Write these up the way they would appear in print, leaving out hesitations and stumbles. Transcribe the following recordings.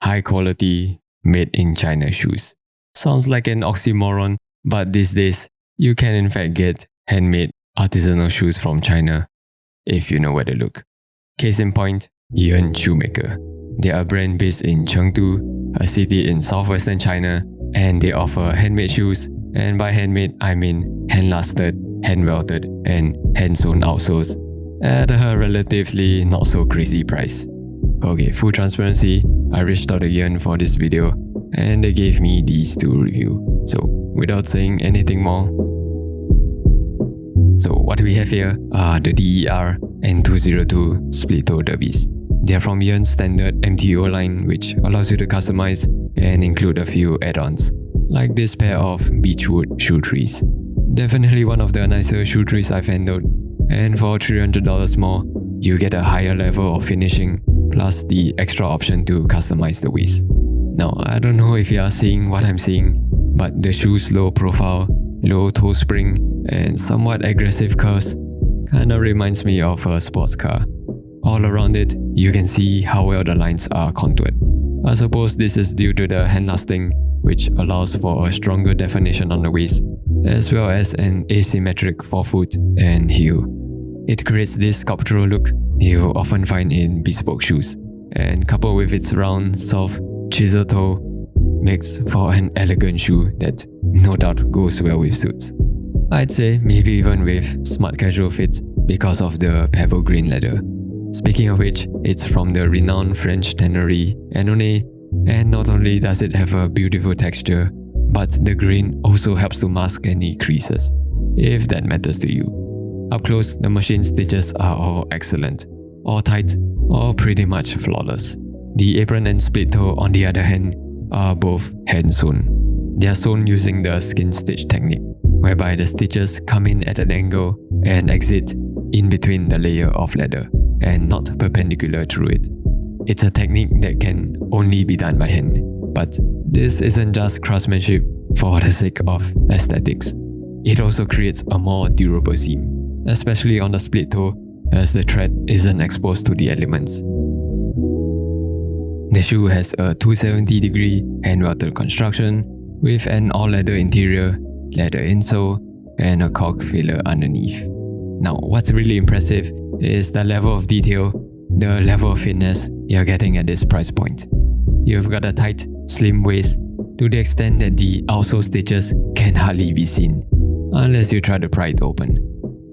high quality, made in China shoes. Sounds like an oxymoron, but these days, you can in fact get handmade artisanal shoes from China if you know where to look. Case in point, Yearn Shoemaker. They are a brand based in Chengdu, a city in southwestern China, and they offer handmade shoes, and by handmade I mean hand-lasted, hand-welted, and hand-sewn outsoles at a relatively not so crazy price. Okay, full transparency, I reached out to Yearn for this video and they gave me these to review. So without saying anything more, so what we have here are the DER and 202 split toe derbies. They are from Yearn's standard MTO line, which allows you to customize and include a few add-ons, like this pair of beechwood shoe trees. Definitely one of the nicer shoe trees I've handled, and for $300 more, you get a higher level of finishing plus the extra option to customize the waist. Now, I don't know if you are seeing what I'm seeing, but the shoe's low profile, low toe spring, and somewhat aggressive curves kinda reminds me of a sports car. All around it, you can see how well the lines are contoured. I suppose this is due to the hand lasting, which allows for a stronger definition on the waist, as well as an asymmetric forefoot and heel. It creates this sculptural look you often find in bespoke shoes, and coupled with its round, soft, chisel toe, makes for an elegant shoe that no doubt goes well with suits. I'd say maybe even with smart casual fits because of the pebble green leather. Speaking of which, it's from the renowned French tannery Annonay, and not only does it have a beautiful texture, but the green also helps to mask any creases, if that matters to you. Up close, the machine stitches are all excellent, all tight, all pretty much flawless. The apron and split toe, on the other hand, are both hand sewn. They are sewn using the skin stitch technique, whereby the stitches come in at an angle and exit in between the layer of leather, and not perpendicular through it. It's a technique that can only be done by hand, but this isn't just craftsmanship for the sake of aesthetics. It also creates a more durable seam, especially on the split toe, as the thread isn't exposed to the elements. The shoe has a 270-degree hand-welted construction with an all-leather interior, leather insole, and a cork filler underneath. Now, what's really impressive is the level of detail, the level of fitness you're getting at this price point. You've got a tight, slim waist to the extent that the outsole stitches can hardly be seen, unless you try to pry it open.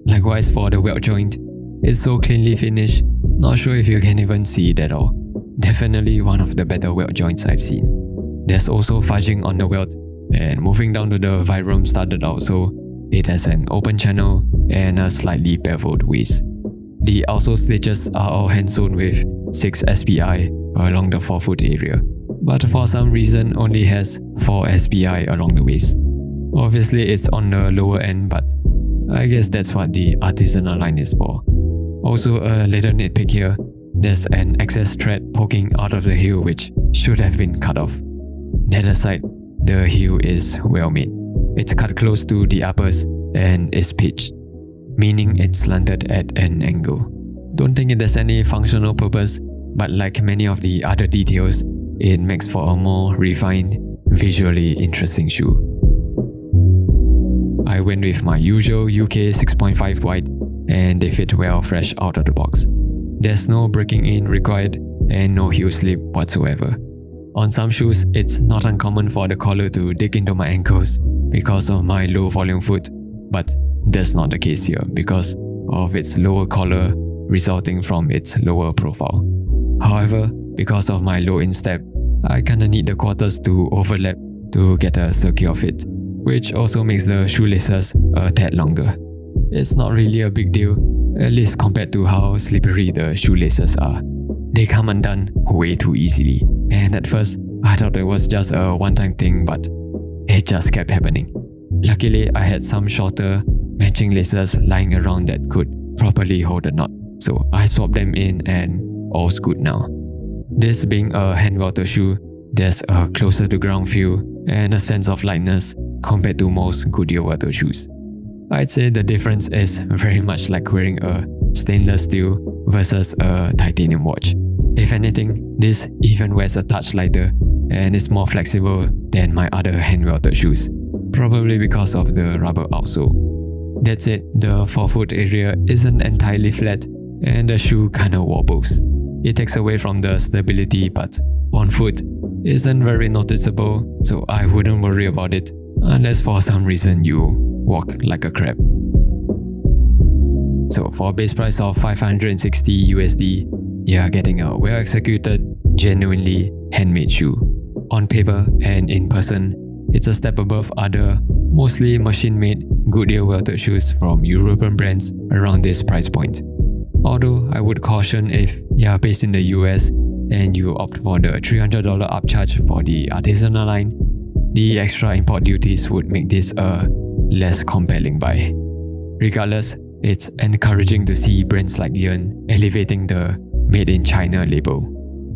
Likewise for the welt joint, it's so cleanly finished, not sure if you can even see it at all. Definitely one of the better welt joints I've seen. There's also fudging on the welt, and moving down to the Vibram studded outsole, it has an open channel and a slightly beveled waist. The outsole stitches are all hand sewn with 6 SPI along the forefoot area, but for some reason only has 4 SPI along the waist. Obviously it's on the lower end, but I guess that's what the artisanal line is for. Also a little nitpick here, there's an excess thread poking out of the heel which should have been cut off. That aside, the heel is well made. It's cut close to the uppers and is pitched, meaning it's slanted at an angle. Don't think it has any functional purpose, but like many of the other details, it makes for a more refined, visually interesting shoe. I went with my usual UK 6.5 wide, and they fit well fresh out of the box. There's no breaking in required and no heel slip whatsoever. On some shoes, it's not uncommon for the collar to dig into my ankles because of my low volume foot, but that's not the case here because of its lower collar resulting from its lower profile. However, because of my low instep, I kinda need the quarters to overlap to get a secure fit, which also makes the shoelaces a tad longer. It's not really a big deal, at least compared to how slippery the shoelaces are. They come undone way too easily, and at first, I thought it was just a one-time thing, but it just kept happening. Luckily, I had some shorter, matching laces lying around that could properly hold the knot, so I swapped them in and all's good now. This being a hand-welted shoe, there's a closer to ground feel and a sense of lightness compared to most Goodyear welted shoes. I'd say the difference is very much like wearing a stainless steel versus a titanium watch. If anything, this even wears a touch lighter and is more flexible than my other hand-welted shoes, probably because of the rubber outsole. That's it, the forefoot area isn't entirely flat and the shoe kinda wobbles. It takes away from the stability, but on foot isn't very noticeable, so I wouldn't worry about it unless for some reason you walk like a crab. So for a base price of 560 USD, you are getting a well-executed, genuinely handmade shoe. On paper and in person, it's a step above other, mostly machine-made, Goodyear welted shoes from European brands around this price point. Although I would caution if you are based in the US and you opt for the $300 upcharge for the artisanal line, the extra import duties would make this a less compelling buy. Regardless, it's encouraging to see brands like Yearn elevating the Made in China label.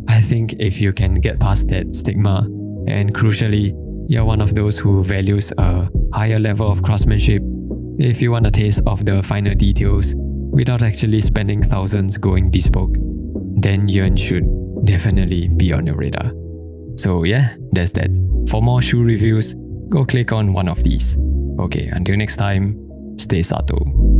I think if you can get past that stigma, and crucially, you're one of those who values a higher level of craftsmanship, if you want a taste of the finer details without actually spending thousands going bespoke, then Yearn should definitely be on your radar. So yeah, that's that. For more shoe reviews, go click on one of these. Okay, until next time, stay subtle.